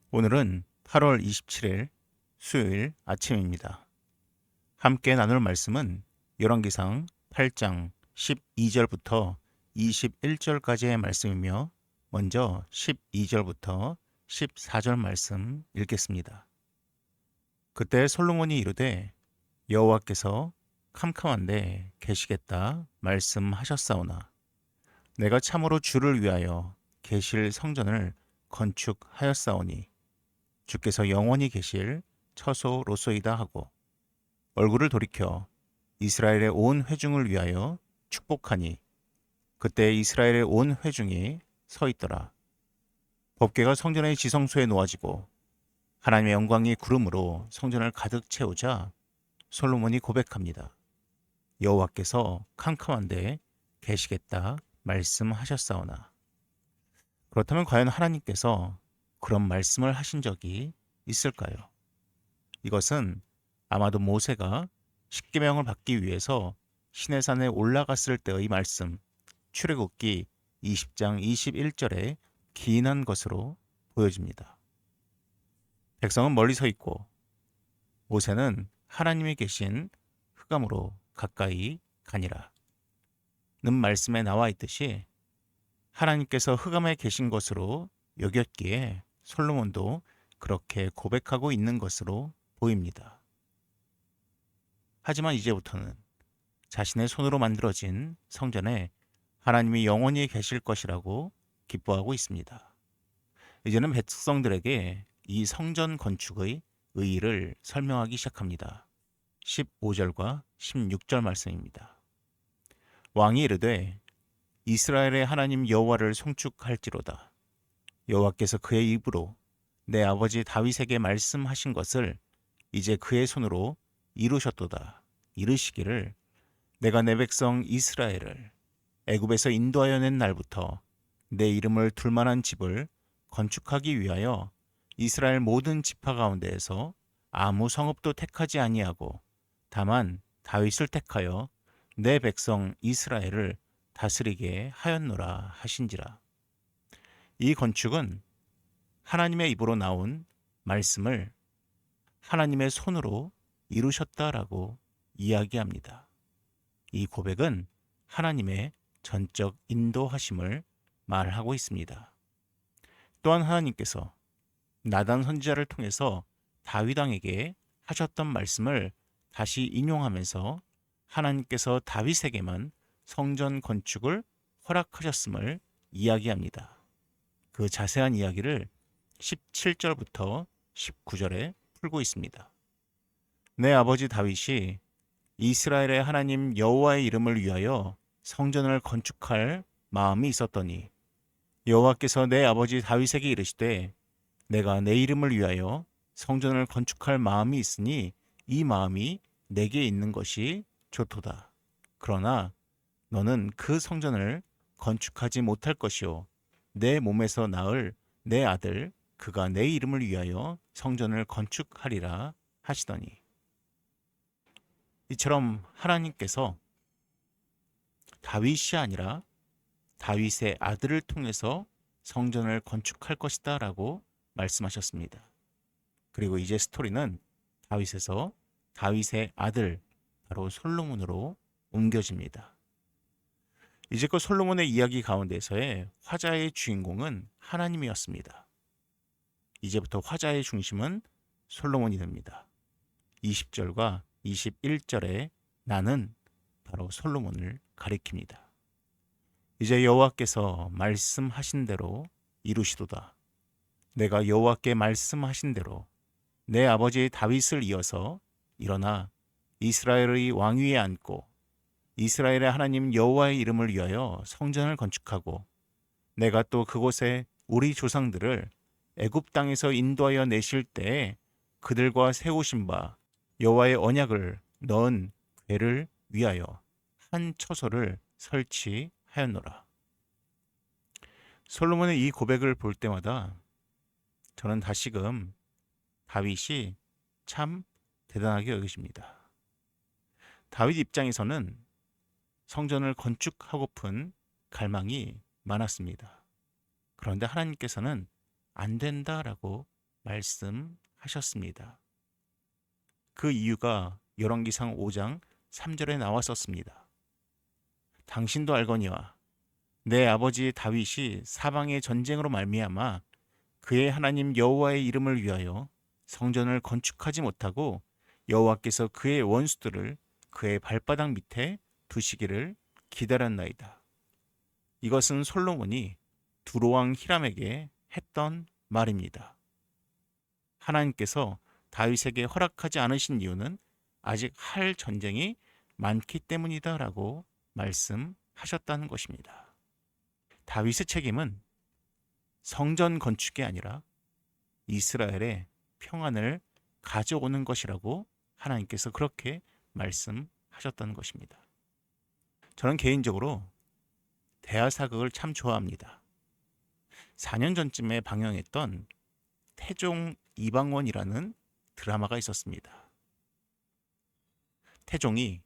오늘은 8월 27일 수요일 아침입니다. 함께 나눌 말씀은 열왕기상 8장 12절부터 21절까지의 말씀이며 먼저 12절부터 14절 말씀 읽겠습니다. 그때 솔로몬이 이르되 여호와께서 캄캄한데 계시겠다 말씀하셨사오나 내가 참으로 주를 위하여 계실 성전을 건축하였사오니 주께서 영원히 계실 처소로소이다 하고 얼굴을 돌이켜 이스라엘의 온 회중을 위하여 축복하니 그때 이스라엘의 온 회중이 서 있더라. 법궤가 성전의 지성소에 놓아지고 하나님의 영광이 구름으로 성전을 가득 채우자 솔로몬이 고백합니다. 여호와께서 캄캄한데 계시겠다 말씀하셨사오나 그렇다면 과연 하나님께서 그런 말씀을 하신 적이 있을까요? 이것은 아마도 모세가 십계명을 받기 위해서 시내산에 올라갔을 때의 말씀, 출애굽기 20장 21절에 기인한 것으로 보여집니다. 백성은 멀리 서 있고 모세는 하나님이 계신 흑암으로 가까이 가니라. 는 말씀에 나와 있듯이 하나님께서 흑암에 계신 것으로 여겼기에 솔로몬도 그렇게 고백하고 있는 것으로 보입니다. 하지만 이제부터는 자신의 손으로 만들어진 성전에 하나님이 영원히 계실 것이라고 기뻐하고 있습니다. 이제는 백성들에게 이 성전 건축의 의의를 설명하기 시작합니다. 15절과 16절 말씀입니다. 왕이 이르되 이스라엘의 하나님 여호와를 송축할지로다. 여호와께서 그의 입으로 내 아버지 다윗에게 말씀하신 것을 이제 그의 손으로 이루셨도다. 이르시기를 내가 내 백성 이스라엘을 애굽에서 인도하여 낸 날부터 내 이름을 둘 만한 집을 건축하기 위하여 이스라엘 모든 지파 가운데에서 아무 성읍도 택하지 아니하고 다만 다윗을 택하여 내 백성 이스라엘을 다스리게 하였노라 하신지라. 이 건축은 하나님의 입으로 나온 말씀을 하나님의 손으로 이루셨다라고 이야기합니다. 이 고백은 하나님의 전적 인도하심을 말하고 있습니다. 또한 하나님께서 나단 선지자를 통해서 다윗 왕에게 하셨던 말씀을 다시 인용하면서 하나님께서 다윗에게만 성전 건축을 허락하셨음을 이야기합니다. 그 자세한 이야기를 17절부터 19절에 풀고 있습니다. 내 아버지 다윗이 이스라엘의 하나님 여호와의 이름을 위하여 성전을 건축할 마음이 있었더니 여호와께서 내 아버지 다윗에게 이르시되 내가 내 이름을 위하여 성전을 건축할 마음이 있으니 이 마음이 내게 있는 것이 좋도다. 그러나 너는 그 성전을 건축하지 못할 것이요 내 몸에서 낳을 내 아들 그가 내 이름을 위하여 성전을 건축하리라 하시더니 이처럼 하나님께서 다윗이 아니라 다윗의 아들을 통해서 성전을 건축할 것이다 라고 말씀하셨습니다. 그리고 이제 스토리는 다윗에서 다윗의 아들 바로 솔로몬으로 옮겨집니다. 이제껏 솔로몬의 이야기 가운데서의 화자의 주인공은 하나님이었습니다. 이제부터 화자의 중심은 솔로몬이 됩니다. 20절과 21절에 나는 바로 솔로몬을 가리킵니다. 이제 여호와께서 말씀하신 대로 이루시도다. 내가 여호와께 말씀하신 대로 내 아버지 다윗을 이어서 일어나 이스라엘의 왕위에 앉고 이스라엘의 하나님 여호와의 이름을 위하여 성전을 건축하고 내가 또 그곳에 우리 조상들을 애굽 땅에서 인도하여 내실 때에 그들과 세우신 바 여호와의 언약을 넣은 궤를 위하여 한 처소를 설치하였노라. 솔로몬의 이 고백을 볼 때마다 저는 다시금 다윗이 참 대단하게 여기십니다. 다윗 입장에서는 성전을 건축하고픈 갈망이 많았습니다. 그런데 하나님께서는 안 된다라고 말씀하셨습니다. 그 이유가 열왕기상 5장 3절에 나왔었습니다. 당신도 알거니와 내 아버지 다윗이 사방의 전쟁으로 말미암아 그의 하나님 여호와의 이름을 위하여 성전을 건축하지 못하고 여호와께서 그의 원수들을 그의 발바닥 밑에 두시기를 기다렸나이다. 이것은 솔로몬이 두로왕 히람에게 했던 말입니다. 하나님께서 다윗에게 허락하지 않으신 이유는 아직 할 전쟁이 많기 때문이다라고 말씀하셨다는 것입니다. 다윗의 책임은 성전 건축이 아니라 이스라엘의 평안을 가져오는 것이라고 하나님께서 그렇게 말씀하셨다는 것입니다. 저는 개인적으로 대하사극을 참 좋아합니다. 4년 전쯤에 방영했던 태종 이방원이라는 드라마가 있었습니다. 태종이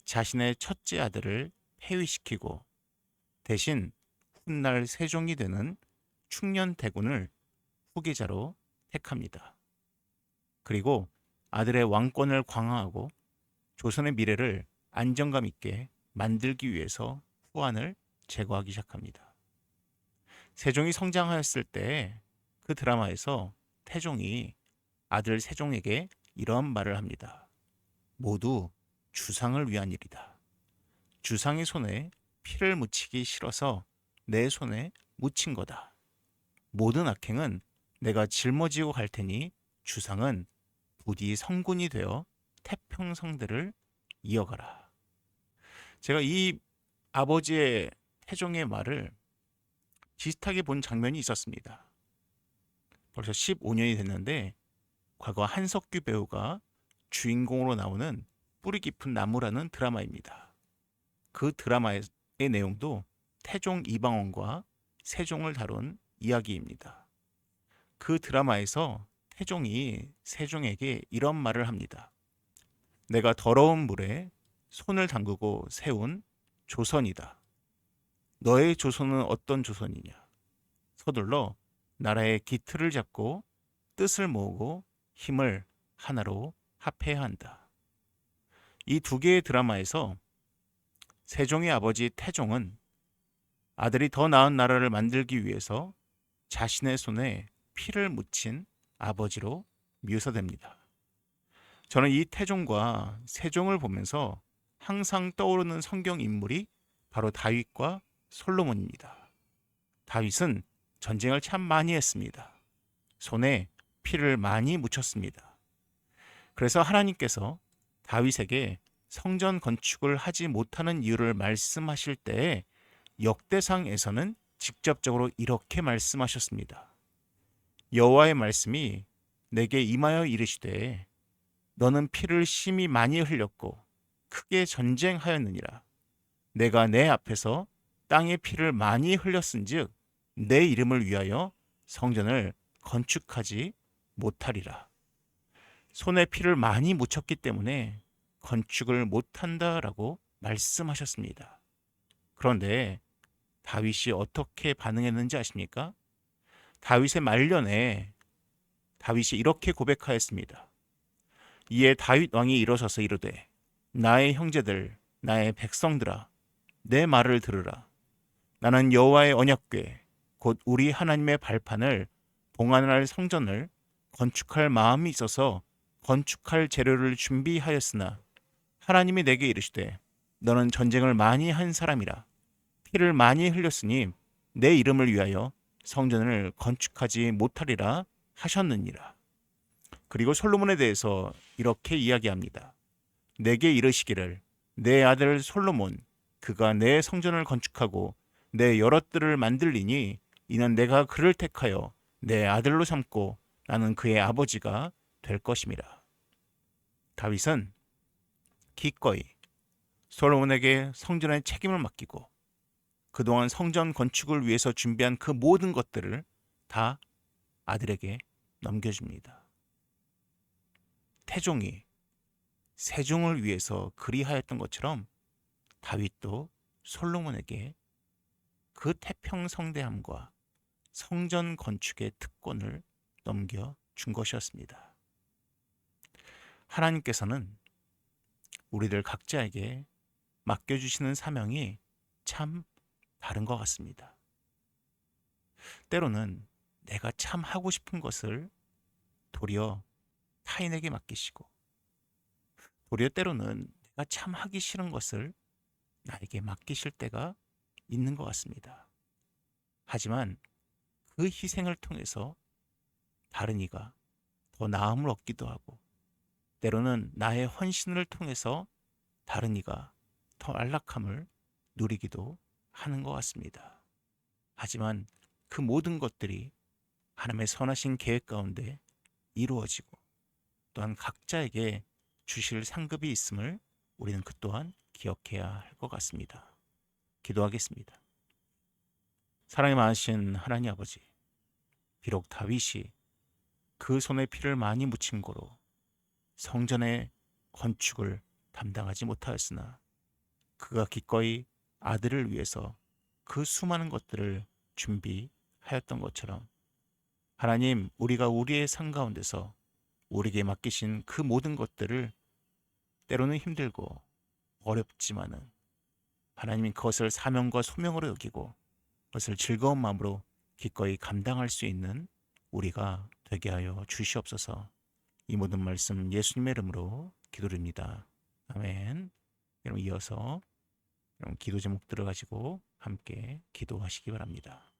자신의 첫째 아들을 폐위시키고 대신 훗날 세종이 되는 충년대군을 후계자로 택합니다. 그리고 아들의 왕권을 강화하고 조선의 미래를 안정감 있게 만들기 위해서 후한을 제거하기 시작합니다. 세종이 성장하였을 때 그 드라마에서 태종이 아들 세종에게 이런 말을 합니다. 모두 주상을 위한 일이다. 주상의 손에 피를 묻히기 싫어서 내 손에 묻힌 거다. 모든 악행은 내가 짊어지고 갈 테니 주상은 부디 성군이 되어 태평성대를 이어가라. 제가 이 아버지의 태종의 말을 비슷하게 본 장면이 있었습니다. 벌써 15년이 됐는데 과거 한석규 배우가 주인공으로 나오는 뿌리 깊은 나무라는 드라마입니다. 그 드라마의 내용도 태종 이방원과 세종을 다룬 이야기입니다. 그 드라마에서 태종이 세종에게 이런 말을 합니다. 내가 더러운 물에 손을 담그고 세운 조선이다. 너의 조선은 어떤 조선이냐? 서둘러 나라의 기틀을 잡고 뜻을 모으고 힘을 하나로 합해야 한다. 이 두 개의 드라마에서 세종의 아버지 태종은 아들이 더 나은 나라를 만들기 위해서 자신의 손에 피를 묻힌 아버지로 묘사됩니다. 저는 이 태종과 세종을 보면서 항상 떠오르는 성경 인물이 바로 다윗과 솔로몬입니다. 다윗은 전쟁을 참 많이 했습니다. 손에 피를 많이 묻혔습니다. 그래서 하나님께서 다윗에게 성전 건축을 하지 못하는 이유를 말씀하실 때에 역대상에서는 직접적으로 이렇게 말씀하셨습니다. 여호와의 말씀이 내게 임하여 이르시되 너는 피를 심히 많이 흘렸고 크게 전쟁하였느니라. 내가 내 앞에서 땅에 피를 많이 흘렸은즉 내 이름을 위하여 성전을 건축하지 못하리라. 손에 피를 많이 묻혔기 때문에 건축을 못한다라고 말씀하셨습니다. 그런데 다윗이 어떻게 반응했는지 아십니까? 다윗의 말년에 다윗이 이렇게 고백하였습니다. 이에 다윗 왕이 일어서서 이르되 나의 형제들 나의 백성들아 내 말을 들으라. 나는 여호와의 언약궤 곧 우리 하나님의 발판을 봉안할 성전을 건축할 마음이 있어서 건축할 재료를 준비하였으나 하나님이 내게 이르시되 너는 전쟁을 많이 한 사람이라 피를 많이 흘렸으니 내 이름을 위하여 성전을 건축하지 못하리라 하셨느니라. 그리고 솔로몬에 대해서 이렇게 이야기합니다. 내게 이르시기를 내 아들 솔로몬 그가 내 성전을 건축하고 내 여러 뜰을 만들리니 이는 내가 그를 택하여 내 아들로 삼고 나는 그의 아버지가 될 것임이라. 다윗은 기꺼이 솔로몬에게 성전의 책임을 맡기고 그동안 성전 건축을 위해서 준비한 그 모든 것들을 다 아들에게 넘겨줍니다. 태종이 세종을 위해서 그리하였던 것처럼 다윗도 솔로몬에게 그 태평성대함과 성전 건축의 특권을 넘겨줍니다. 준 것이었습니다. 하나님께서는 우리들 각자에게 맡겨주시는 사명이 참 다른 것 같습니다. 때로는 내가 참 하고 싶은 것을 도리어 타인에게 맡기시고, 도리어 때로는 내가 참 하기 싫은 것을 나에게 맡기실 때가 있는 것 같습니다. 하지만 그 희생을 통해서 다른 이가 더 나음을 얻기도 하고, 때로는 나의 헌신을 통해서 다른 이가 더 안락함을 누리기도 하는 것 같습니다. 하지만 그 모든 것들이 하나님의 선하신 계획 가운데 이루어지고, 또한 각자에게 주실 상급이 있음을 우리는 그 또한 기억해야 할 것 같습니다. 기도하겠습니다. 사랑이 많으신 하나님 아버지, 비록 다윗이 그 손에 피를 많이 묻힌 고로 성전의 건축을 담당하지 못하였으나 그가 기꺼이 아들을 위해서 그 수많은 것들을 준비하였던 것처럼, 하나님, 우리가 우리의 삶 가운데서 우리에게 맡기신 그 모든 것들을 때로는 힘들고 어렵지만은 하나님이 그것을 사명과 소명으로 여기고 그것을 즐거운 마음으로 기꺼이 감당할 수 있는 우리가 되게 하여 주시옵소서. 이 모든 말씀 예수님의 이름으로 기도드립니다. 아멘. 여러분, 이어서 여러분 기도 제목들을 가지고 함께 기도하시기 바랍니다.